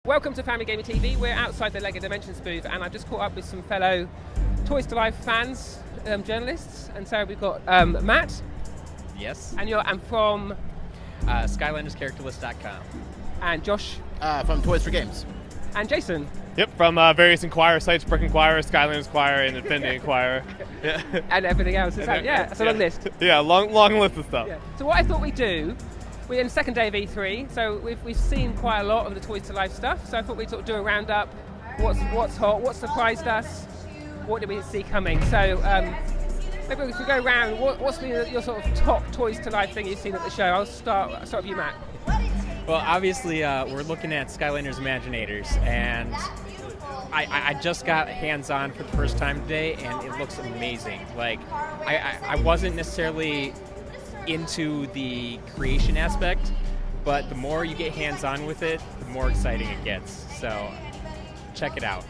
Welcome to Family Gamer TV. We're outside the LEGO Dimensions booth, and I've just caught up with some fellow Toys to Life fans, journalists. And so we've got Matt. Yes. And from SkylandersCharacterlist.com. And Josh. From Toys for Games. And Jason. Yep, from various Inquirer sites, Brick Inquirer, Skylanders Inquirer, and Infinity Inquirer. Yeah. And everything else. It's a long list. Yeah, long list of stuff. Yeah. So what I thought we'd do, we're in the second day of E3, so we've seen quite a lot of the Toys to Life stuff, so I thought we'd sort of do a roundup. What's hot, what surprised us, what did we see coming. So maybe if we go around, what's been your sort of top Toys to Life thing you've seen at the show? I'll start with you, Matt. Well, obviously, we're looking at Skylanders Imaginators, and I just got hands-on for the first time today, and it looks amazing. Like, I wasn't necessarily into the creation aspect, but the more you get hands-on with it, the more exciting it gets. So, check it out.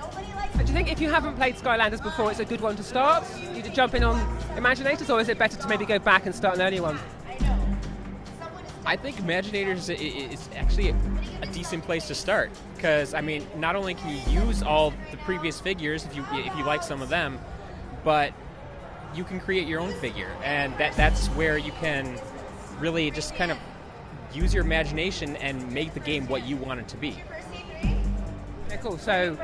Do you think if you haven't played Skylanders before, it's a good one to start? You to jump in on Imaginators, or is it better to maybe go back and start an earlier one? I think Imaginators is actually a decent place to start, because I mean, not only can you use all the previous figures if you like some of them, but you can create your own figure, and that's where you can really just kind of use your imagination and make the game what you want it to be. Yeah, cool. So,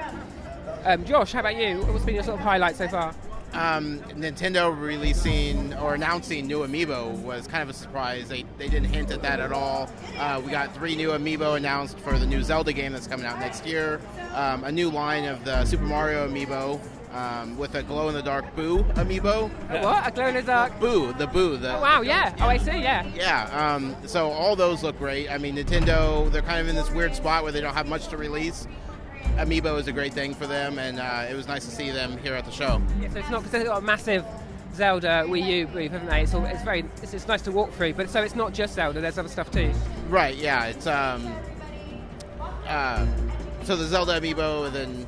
Josh, how about you? What's been your sort of highlight so far? Nintendo releasing or announcing new amiibo was kind of a surprise. They didn't hint at that at all. We got 3 new amiibo announced for the new Zelda game that's coming out next year. A new line of the Super Mario amiibo with a glow-in-the-dark Boo amiibo. What? A glow-in-the-dark? Boo. Oh, wow, yeah. Oh, I see, yeah. Yeah, so all those look great. I mean, Nintendo, they're kind of in this weird spot where they don't have much to release. Amiibo is a great thing for them, and it was nice to see them here at the show. Yeah, so it's not because they've got a massive Zelda Wii U booth, haven't they? It's nice to walk through, but so it's not just Zelda. There's other stuff too. Right. Yeah. It's so the Zelda amiibo, and then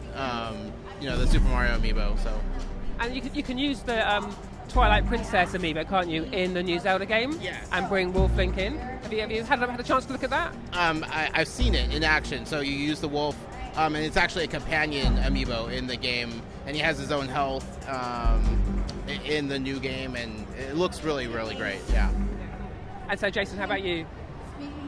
the Super Mario amiibo. So. And you can use the Twilight Princess amiibo, can't you, in the new Zelda game? Yes. And bring Wolf Link in. Have you had a chance to look at that? I've seen it in action. So you use the wolf. And it's actually a companion amiibo in the game, and he has his own health in the new game, and it looks really, really great, yeah. And so, Jason, how about you?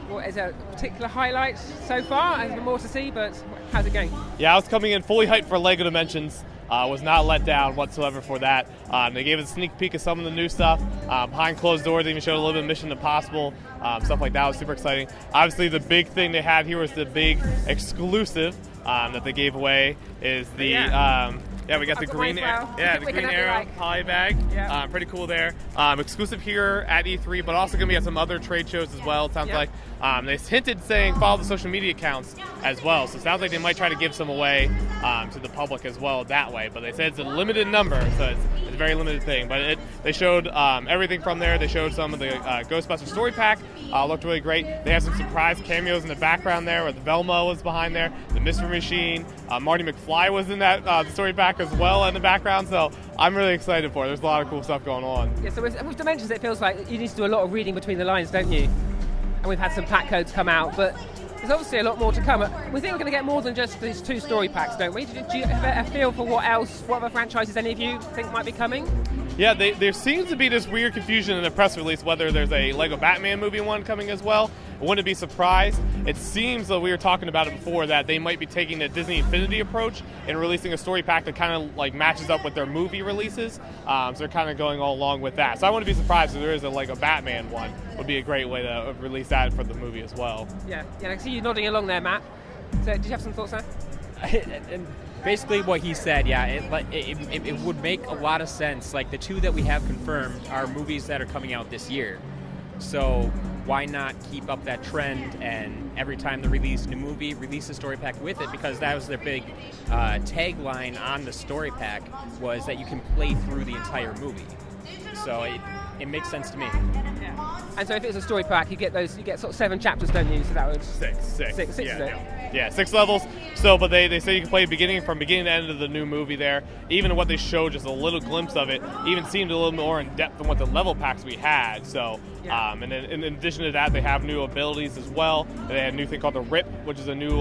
What is a particular highlight so far? There's more to see, but how's it going? Yeah, I was coming in fully hyped for LEGO Dimensions. Was not let down whatsoever for that. They gave us a sneak peek of some of the new stuff. Behind closed doors, they even showed a little bit of Mission Impossible. Stuff like that was super exciting. Obviously, the big thing they had here was the big exclusive that they gave away is the we got the green arrow poly bag. Yeah. Pretty cool there. Exclusive here at E3, but also going to be at some other trade shows as well. It sounds like they hinted saying follow the social media accounts as well. So it sounds like they might try to give some away to the public as well that way. But they said it's a limited number, so it's a very limited thing. But they showed everything from there. They showed some of the Ghostbusters story pack. Looked really great. They have some surprise cameos in the background there, where the Velma was behind there, the Mystery Machine, Marty McFly was in that the story pack as well in the background. So I'm really excited for it. There's a lot of cool stuff going on. Yeah. So with Dimensions, it feels like you need to do a lot of reading between the lines, don't you? And we've had some pack codes come out, but there's obviously a lot more to come. We think we're going to get more than just these 2 story packs, don't we? Do you have a feel for what other franchises any of you think might be coming? Yeah, there seems to be this weird confusion in the press release whether there's a Lego Batman movie one coming as well. I wouldn't be surprised. It seems, though we were talking about it before, that they might be taking the Disney Infinity approach and releasing a story pack that kind of like matches up with their movie releases. So they're kind of going all along with that. So I wouldn't be surprised if there is a Lego Batman one. Would be a great way to release that for the movie as well. Yeah, I can see you nodding along there, Matt. So did you have some thoughts there? And basically what he said, it would make a lot of sense. Like, the 2 that we have confirmed are movies that are coming out this year. So why not keep up that trend, and every time they release a new movie, release a story pack with it, because that was their big tagline on the story pack, was that you can play through the entire movie. So it makes sense to me. Yeah. And so if it's a story pack, you get sort of 7 chapters, don't you? So that would six. Yeah. Yeah, 6 levels. So, but they say you can play from beginning to end of the new movie there. Even what they showed, just a little glimpse of it, even seemed a little more in depth than what the level packs we had. So, and then in addition to that, they have new abilities as well. They had a new thing called the Rip, which is a new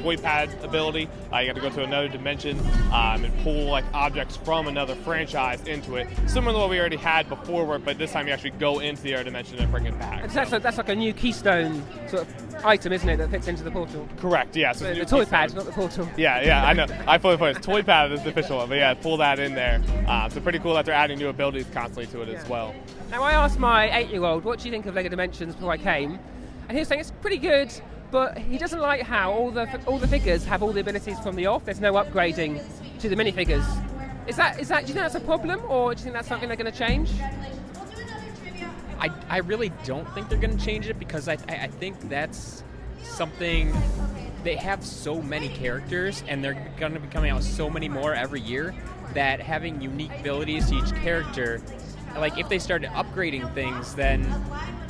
toy pad ability. You got to go to another dimension and pull like objects from another franchise into it, similar to what we already had before, but this time you actually go into the other dimension and bring it back. That's like a new keystone sort of item, isn't it, that fits into the portal? Correct. Yeah. So the toy pad, not the portal. Yeah, I know. I fully play it. Toy pad is the official one, but yeah, pull that in there. So pretty cool that they're adding new abilities constantly to it as well. Now, I asked my 8-year-old, what do you think of LEGO Dimensions before I came? And he was saying it's pretty good, but he doesn't like how all the figures have all the abilities from the off. There's no upgrading to the minifigures. Is that? Do you think that's a problem, or do you think that's something they're going to change? I really don't think they're going to change it, because I think that's something. They have so many characters, and they're going to be coming out with so many more every year, that having unique abilities to each character, like if they started upgrading things, then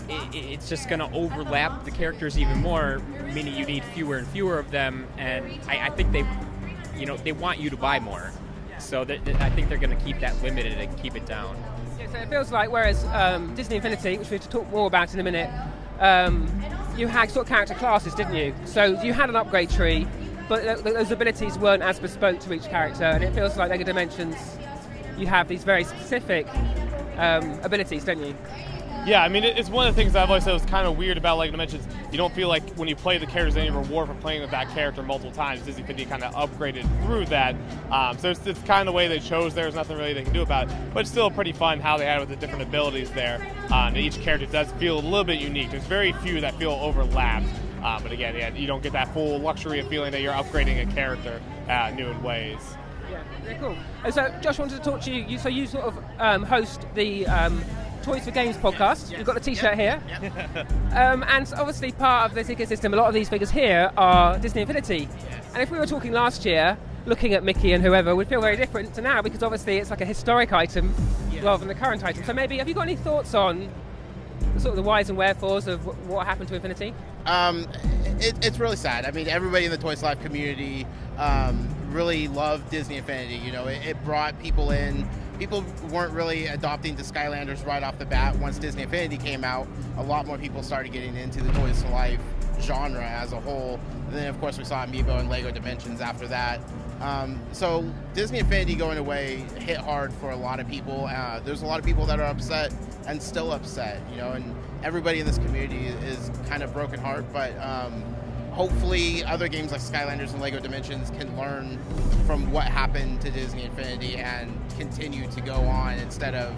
it's just going to overlap the characters even more, meaning you need fewer and fewer of them, and I think they want you to buy more. So I think they're going to keep that limited and keep it down. Yeah, so it feels like, whereas Disney Infinity, which we have to talk more about in a minute, you had sort of character classes, didn't you? So you had an upgrade tree, but those abilities weren't as bespoke to each character, and it feels like LEGO Dimensions, you have these very specific abilities, don't you? Yeah, I mean, it's one of the things I've always said was kind of weird about LEGO Dimensions. You don't feel like when you play the characters, any reward for playing with that character multiple times. Disney Infinity kind of upgraded through that. So it's kind of the way they chose. There's nothing really they can do about it. But it's still pretty fun how they had it with the different abilities there. Each character does feel a little bit unique. There's very few that feel overlapped. But again, yeah, you don't get that full luxury of feeling that you're upgrading a character new in ways. Yeah, very cool. And so Josh wanted to talk to you. So you sort of host the Toys for Games podcast. Yes. You've got the t-shirt here. Yep. And obviously part of this ecosystem, a lot of these figures here are Disney Infinity. Yes. And if we were talking last year, looking at Mickey and whoever, would feel very different to now, because obviously it's like a historic item rather than the current item. So maybe, have you got any thoughts on sort of the whys and wherefores of what happened to Infinity? It's really sad. I mean, everybody in the Toys Live community really loved Disney Infinity. You know, it brought people in. People weren't really adopting to Skylanders right off the bat. Once Disney Infinity came out, a lot more people started getting into the Toys to Life genre as a whole. And then, of course, we saw Amiibo and LEGO Dimensions after that. So Disney Infinity going away hit hard for a lot of people. There's a lot of people that are upset and still upset, you know, and everybody in this community is kind of broken heart, but hopefully other games like Skylanders and LEGO Dimensions can learn from what happened to Disney Infinity and continue to go on instead of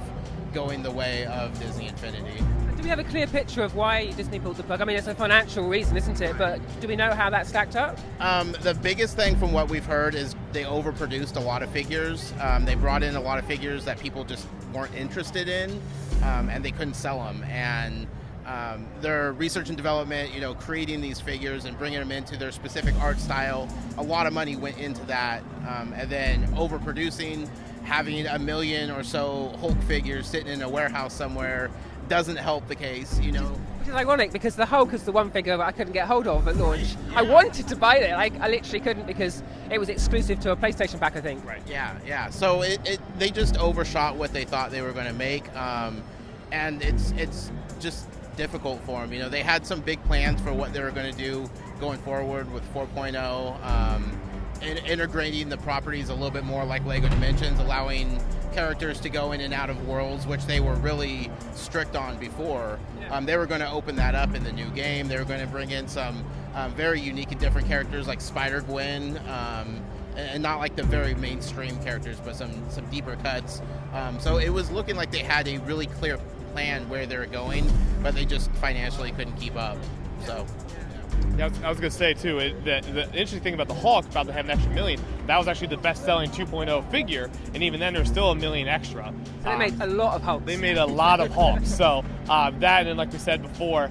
going the way of Disney Infinity. Do we have a clear picture of why Disney pulled the plug? I mean, it's a financial reason, isn't it? But do we know how that stacked up? The biggest thing from what we've heard is they overproduced a lot of figures. They brought in a lot of figures that people just weren't interested in, and they couldn't sell them. And their research and development, you know, creating these figures and bringing them into their specific art style, a lot of money went into that. And then overproducing, having 1 million or so Hulk figures sitting in a warehouse somewhere doesn't help the case, you know. Which is ironic, because the Hulk is the one figure that I couldn't get hold of at launch. I wanted to buy it, I literally couldn't, because it was exclusive to a PlayStation pack, I think. Right. Yeah. So they just overshot what they thought they were going to make, and it's just difficult for them. You know, they had some big plans for what they were going to do going forward with 4.0, integrating the properties a little bit more like LEGO Dimensions, allowing characters to go in and out of worlds, which they were really strict on before. They were going to open that up in the new game. They were going to bring in some very unique and different characters like Spider-Gwen, and not like the very mainstream characters, but some deeper cuts. So it was looking like they had a really clear plan where they were going, but they just financially couldn't keep up. So. Yeah, I was going to say, too, the interesting thing about the Hulk, about having an extra 1 million, that was actually the best-selling 2.0 figure, and even then there's still 1 million extra. So they made a lot of Hulks. They made a lot of Hulks. So that, and like we said before,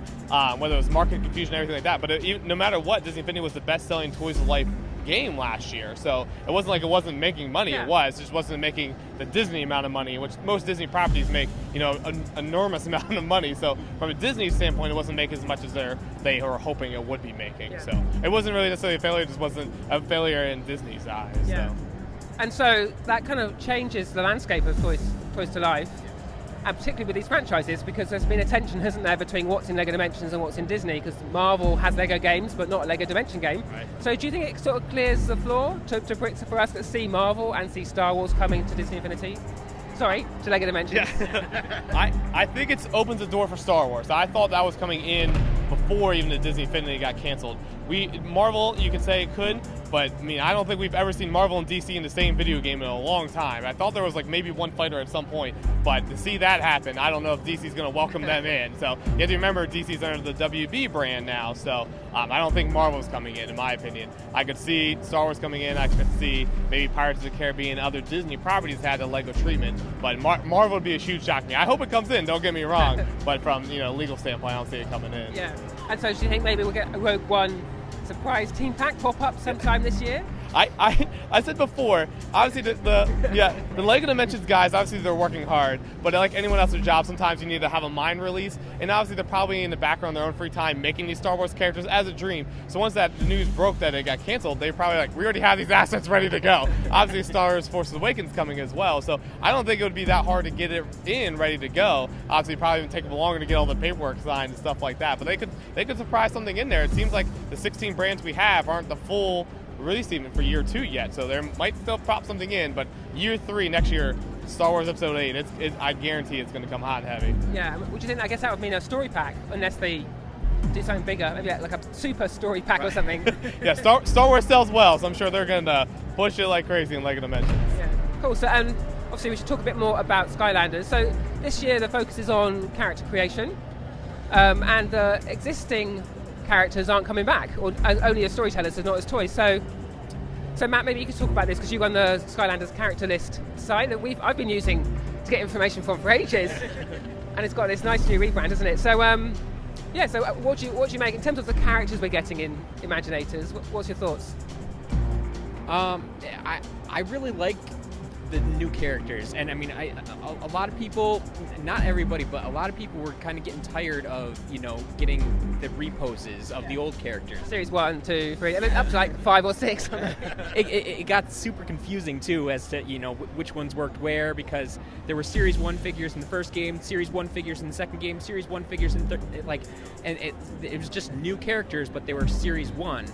whether it was market confusion and everything like that, but no matter what, Disney Infinity was the best-selling Toys of Life game last year. So it wasn't like it wasn't making money. Yeah. It just wasn't making the Disney amount of money, which most Disney properties make, an enormous amount of money. So from a Disney standpoint, it wasn't making as much as they were hoping it would be making. Yeah. So it wasn't really necessarily a failure. It just wasn't a failure in Disney's eyes. Yeah. So. And so that kind of changes the landscape of Toys to Life, and particularly with these franchises, because there's been a tension, hasn't there, between what's in LEGO Dimensions and what's in Disney, because Marvel has LEGO games, but not a LEGO Dimension game. Right. So do you think it sort of clears the floor for us to see Marvel and see Star Wars coming to Disney Infinity? Sorry, to LEGO Dimensions. Yeah. I think it opens the door for Star Wars. I thought that was coming in before even the Disney Infinity got canceled. Marvel, you could say it could, but I don't think we've ever seen Marvel and DC in the same video game in a long time. I thought there was maybe one fighter at some point, but to see that happen, I don't know if DC's going to welcome them in. So you have to remember DC's under the WB brand now, so I don't think Marvel's coming in my opinion. I could see Star Wars coming in. I could see maybe Pirates of the Caribbean, other Disney properties had the LEGO treatment, but Marvel would be a huge shock to me. I hope it comes in, don't get me wrong, but from legal standpoint, I don't see it coming in. Yeah. And so do you think maybe we'll get a Rogue One surprise team pack pop up sometime this year? I said before, obviously the LEGO Dimensions guys, obviously they're working hard, but like anyone else in their job, sometimes you need to have a mind release, and obviously they're probably in the background, their own free time, making these Star Wars characters as a dream. So once that news broke that it got canceled, they probably we already have these assets ready to go. Obviously Star Wars Force Awakens coming as well, so I don't think it would be that hard to get it in ready to go. Obviously probably even take them longer to get all the paperwork signed and stuff like that, but they could surprise something in there. It seems like the 16 brands we have aren't the full release even for year 2 yet, so there might still pop something in, but year 3 next year, Star Wars Episode 8, I guarantee it's going to come hot and heavy. Yeah, would you think, I guess that would mean a story pack, unless they do something bigger, maybe like a super story pack or something. Yeah, Star Wars sells well, so I'm sure they're going to push it like crazy in LEGO Dimensions. Yeah, cool. So, obviously we should talk a bit more about Skylanders. So this year the focus is on character creation, and the existing characters aren't coming back, or only as storytellers and not as toys. So Matt, maybe you could talk about this, because you run the Skylanders character list site that I've been using to get information from for ages, and it's got this nice new rebrand, hasn't it? So so what do you make in terms of the characters we're getting in Imaginators? What's your thoughts? I really like the new characters, and a lot of people, not everybody, but a lot of people were kind of getting tired of getting the reposes of the old characters. Series 1, 2, 3, and then up to like 5 or 6. It got super confusing too as to which ones worked where, because there were Series 1 figures in the first game, Series 1 figures in the second game, Series 1 figures in the third, and it was just new characters, but they were Series 1,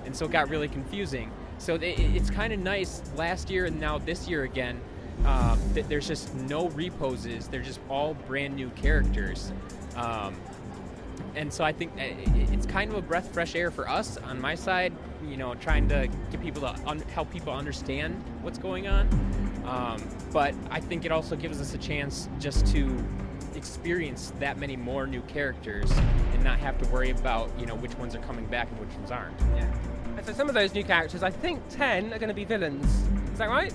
and so it got really confusing. So it's kind of nice last year and now this year again that there's just no reposes. They're just all brand new characters. And so I think it's kind of a breath of fresh air for us on my side, trying to get people to help people understand what's going on. But I think it also gives us a chance just to experience that many more new characters and not have to worry about, which ones are coming back and which ones aren't. Yeah. And so some of those new characters, I think 10 are going to be villains. Is that right?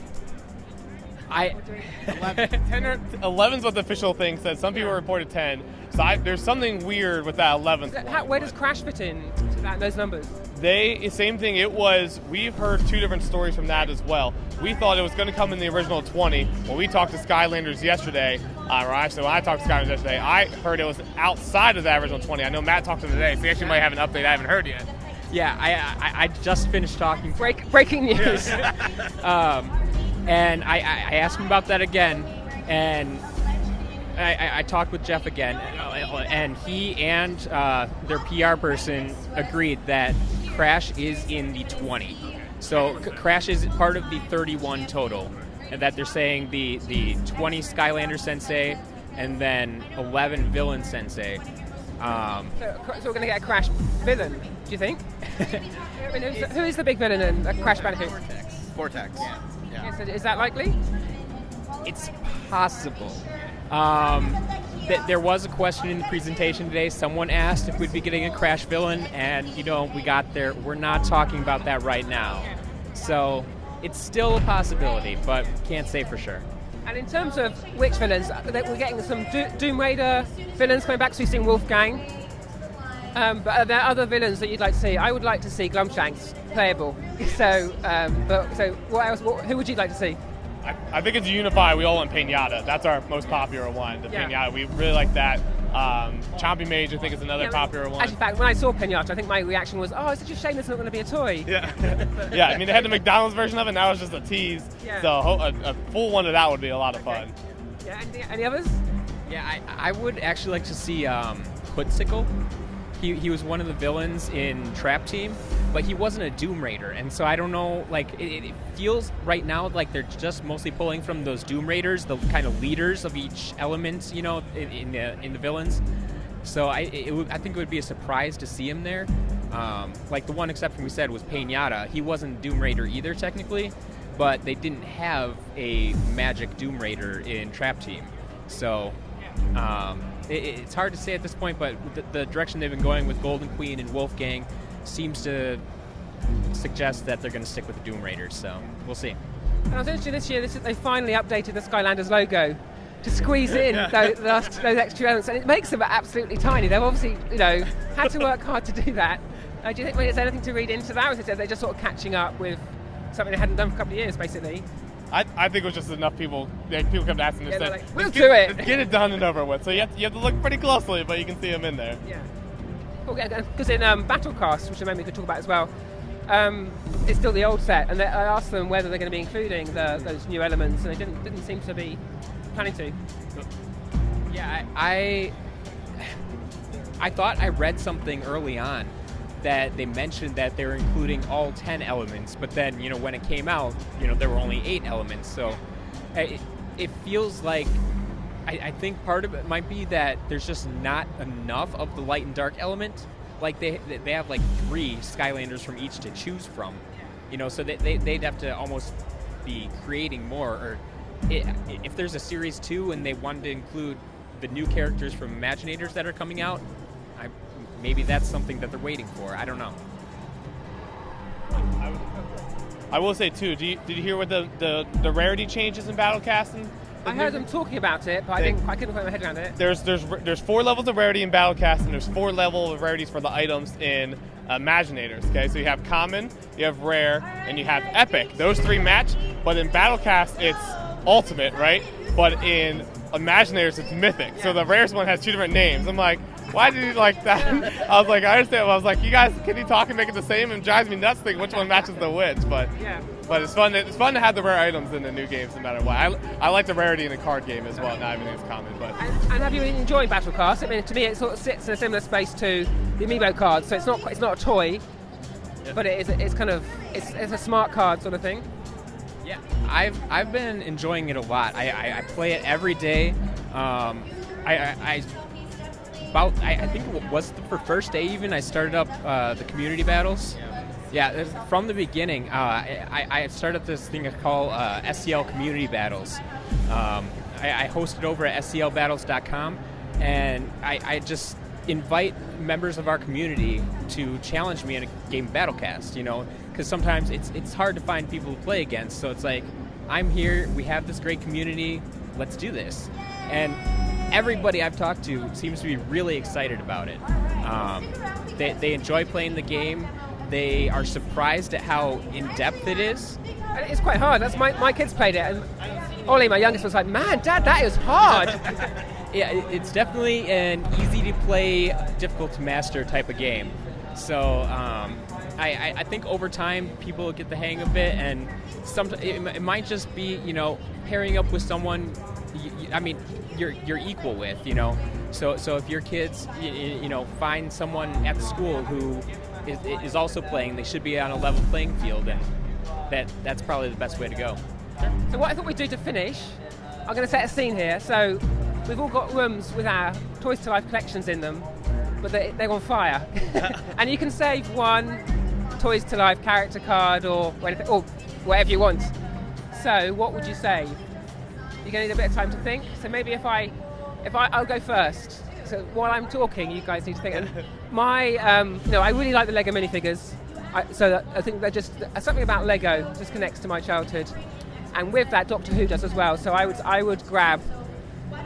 11's what the official thing says. Some people reported 10. So there's something weird with that 11th. Where does Crash fit in to those numbers? Same thing. We've heard 2 different stories from that as well. We thought it was going to come in the original 20. When we talked to Skylanders yesterday, or actually when I talked to Skylanders yesterday, I heard it was outside of that original 20. I know Matt talked to them today, so he actually might have an update I haven't heard yet. Yeah, I just finished talking. Breaking news. And I asked him about that again, and I talked with Jeff again, and he and their PR person agreed that Crash is in the 20. So Crash is part of the 31 total, and that they're saying the 20 Skylander Sensei and then 11 Villain Sensei. So we're going to get a Crash villain, do you think? Who is the big villain in Crash Bandicoot? Vortex. Yeah, so is that likely? It's possible. There was a question in the presentation today. Someone asked if we'd be getting a Crash villain, and we got there. We're not talking about that right now. So it's still a possibility, but can't say for sure. And in terms of which villains, we're getting some Doom Raider villains coming back. So we've seen Wolfgang. But are there other villains that you'd like to see? I would like to see Glumshanks playable. So, so what else? Who would you like to see? I think it's Unify. We all want Pinata. That's our most popular one. The Pinata. We really like that. Chompy Mage, I think, is another popular one. Actually, in fact, when I saw Pinata, I think my reaction was, "Oh, it's such a shame it's not going to be a toy." Yeah, yeah. I mean, they had the McDonald's version of it. Now it's just a tease. Yeah. So a full one of that would be a lot of fun. Yeah. Any others? Yeah, I would actually like to see Hoodsickle. He was one of the villains in Trap Team, but he wasn't a Doom Raider, and so I don't know. Like it feels right now like they're just mostly pulling from those Doom Raiders, the kind of leaders of each element, you know, in the villains. So I think it would be a surprise to see him there. Like the one exception we said was Pinata. He wasn't Doom Raider either technically, but they didn't have a magic Doom Raider in Trap Team, so. It's hard to say at this point, but the direction they've been going with Golden Queen and Wolfgang seems to suggest that they're going to stick with the Doom Raiders, so we'll see. And I was interested this year, they finally updated the Skylanders logo to squeeze in those extra elements, and it makes them absolutely tiny. They've obviously, had to work hard to do that. Do you think there's anything to read into that, or is it they're just sort of catching up with something they hadn't done for a couple of years, basically? I think it was just enough people. People kept asking us, like, we'll do it. Get it done and over with. So you have to look pretty closely, but you can see them in there. Yeah. Because in Battlecast, which I maybe we could talk about as well, it's still the old set, and I asked them whether they're going to be including those new elements, and they didn't seem to be planning to. Yeah, I thought I read something early on that they mentioned that they were including all 10 elements, but then, when it came out, there were only 8 elements. So it feels like, I think part of it might be that there's just not enough of the light and dark element. Like they have like 3 Skylanders from each to choose from, so they'd have to almost be creating more. Or if there's a series 2 and they wanted to include the new characters from Imaginators that are coming out, maybe that's something that they're waiting for. I don't know. I will say too. Did you hear what the rarity changes in Battlecast? I heard them talking about it, but I couldn't put my head around it. There's 4 levels of rarity in Battlecast, and there's 4 levels of rarities for the items in Imaginators. Okay, so you have common, you have rare, and you have epic. Those 3 match, but in Battlecast it's ultimate, right? But in Imaginators it's mythic. So the rarest one has 2 different names. I'm like, why did you like that? I was like, I understand. I was like, you guys, can you talk and make it the same? And drives me nuts thinking which one matches the which. But it's fun. It's fun to have the rare items in the new games, no matter what. I like the rarity in the card game as well. Not everything's common, but. And have you been enjoying Battlecast? I mean, to me, it sort of sits in a similar space to the amiibo cards. So it's not a toy, but it's a smart card sort of thing. Yeah, I've been enjoying it a lot. I play it every day. I think it was the first day even I started up the community battles. Yeah, from the beginning, I started this thing called SCL Community Battles. I host it over at sclbattles.com, and I just invite members of our community to challenge me in a game Battlecast, because sometimes it's hard to find people to play against. So it's like, I'm here, we have this great community, let's do this. And everybody I've talked to seems to be really excited about it. They enjoy playing the game. They are surprised at how in-depth it is. And it's quite hard. That's my kids played it, and Ollie, my youngest, was like, "Man, Dad, that is hard." Yeah, it's definitely an easy-to-play, difficult-to-master type of game. So I think over time people will get the hang of it, and it might just be, pairing up with someone you're equal with, So if your kids, find someone at the school who is also playing, they should be on a level playing field, and that's probably the best way to go. So what I thought we'd do to finish, I'm going to set a scene here. So we've all got rooms with our Toys to Life collections in them, but they're on fire. And you can save one Toys to Life character card or whatever you want. So what would you save? You're going to need a bit of time to think. So maybe I'll go first. So while I'm talking, you guys need to think. And I really like the Lego minifigures. I think they're just something about Lego just connects to my childhood, and with that, Doctor Who does as well. So I would grab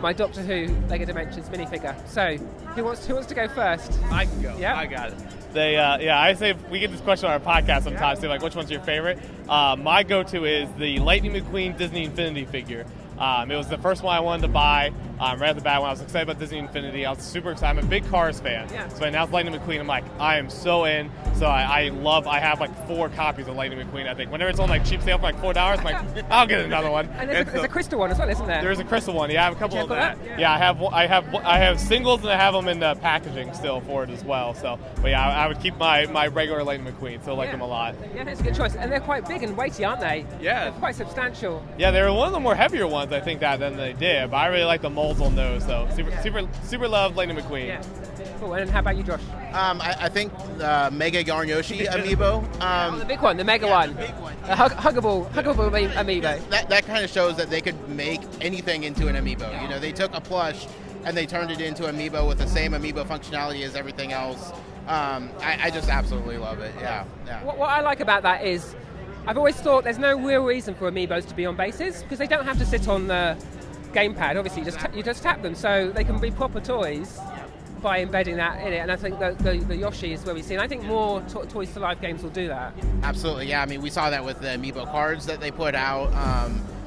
my Doctor Who Lego Dimensions minifigure. So, who wants to go first? I can go. Yeah? I got it. I say we get this question on our podcast sometimes too, like which one's your favorite? My go-to is the Lightning McQueen Disney Infinity figure. It was the first one I wanted to buy right off the bat when I was excited about Disney Infinity. I was super excited. I'm a big Cars fan. Yeah. So I announced Lightning McQueen. I'm like, I am so in. So I have like 4 copies of Lightning McQueen, I think. Whenever it's on like cheap sale for like $4, I'm like, I'll get another one. And there's a crystal one as well, isn't there? There is a crystal one. Yeah, I have a couple of that. Yeah. Yeah, I have singles and I have them in the packaging still for it as well. So, but yeah, I would keep my regular Lightning McQueen. So I like them a lot. Yeah, that's a good choice. And they're quite big and weighty, aren't they? Yeah. They're quite substantial. Yeah, they were one of the more heavier ones, I think, than they did. But I really like the molds on those. So super love Lightning McQueen. Yeah. Cool. And how about you, Josh? I think Mega Yarn-Yoshi amiibo. The big one, the mega one. The big one. A huggable amiibo. That kind of shows that they could make anything into an amiibo. You know, they took a plush and they turned it into amiibo with the same amiibo functionality as everything else. I just absolutely love it. Yeah. What I like about that is, I've always thought there's no real reason for amiibos to be on bases because they don't have to sit on the gamepad. Obviously, you just tap them, so they can be proper toys by embedding that in it. And I think the Yoshi is where we see. And I think more Toys to Life games will do that. Absolutely. Yeah. I mean, we saw that with the amiibo cards that they put out.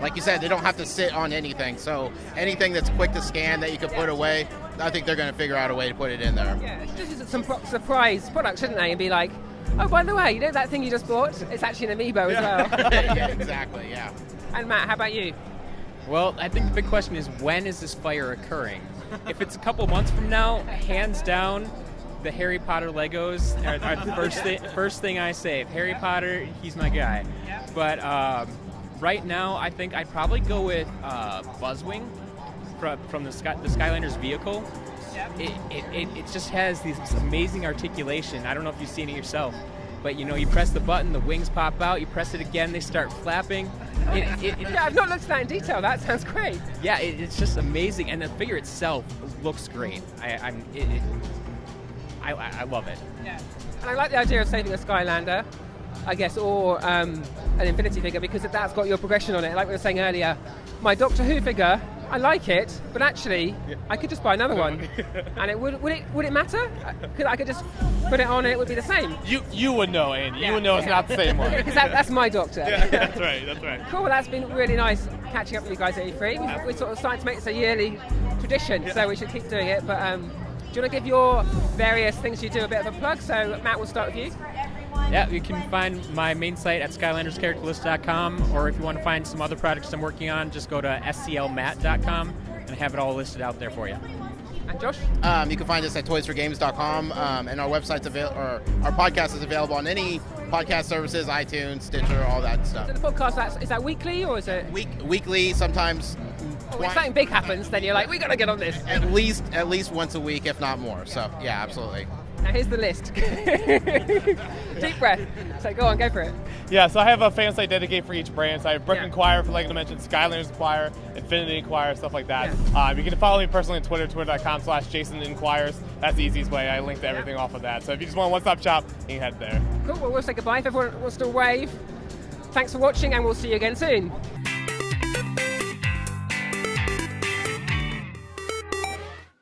Like you said, they don't have to sit on anything. So anything that's quick to scan that you can put away, I think they're going to figure out a way to put it in there. Yeah, just some surprise products, shouldn't they? And be like, oh, by the way, you know that thing you just bought? It's actually an amiibo as well. Yeah, exactly. Yeah. And Matt, how about you? Well, I think the big question is, when is this fire occurring? If it's a couple months from now, hands down, the Harry Potter Legos are the first thing I say. Harry Potter, he's my guy. But right now, I think I'd probably go with Buzzwing from the Skylanders vehicle. It just has this amazing articulation. I don't know if you've seen it yourself, but you press the button, the wings pop out. You press it again, they start flapping. Yeah, I've not looked at that in detail. That sounds great. Yeah, it's just amazing, and the figure itself looks great. I love it. Yeah, and I like the idea of saving a Skylander, I guess, or an Infinity figure because that's got your progression on it. Like we were saying earlier, my Doctor Who figure, I like it, but actually, I could just buy another one, and it would it matter? Because I could just put it on, and it would be the same. You would know, Andy. You would know it's not the same one. Because that's my Doctor. Yeah, that's right. Cool. Well, that's been really nice catching up with you guys at E3. We're sort of starting to make this a yearly tradition, so we should keep doing it. But do you want to give your various things you do a bit of a plug? So Matt, we'll start with you. Yeah, you can find my main site at SkylandersCharacterList.com, or if you want to find some other projects I'm working on, just go to sclmat.com and I have it all listed out there for you. And Josh? You can find us at toysforgames.com, and our website's our podcast is available on any podcast services, iTunes, Stitcher, all that stuff. So the podcast, is that weekly or is it? Weekly, sometimes. If something big happens, then you're like, we got to get on this. At least once a week, if not more. So, yeah, absolutely. Now here's the list. Deep breath. So go on, go for it. Yeah, so I have a fan site dedicated for each brand. So I have Brick Inquirer for Lego Dimensions, Skylanders Inquirer, Infinity Inquirer, stuff like that. Yeah. You can follow me personally on Twitter, twitter.com/JasonInquires. That's the easiest way. I link to everything off of that. So if you just want a one-stop shop, you can head there. Cool, well, we'll say goodbye. If everyone wants to wave, thanks for watching, and we'll see you again soon.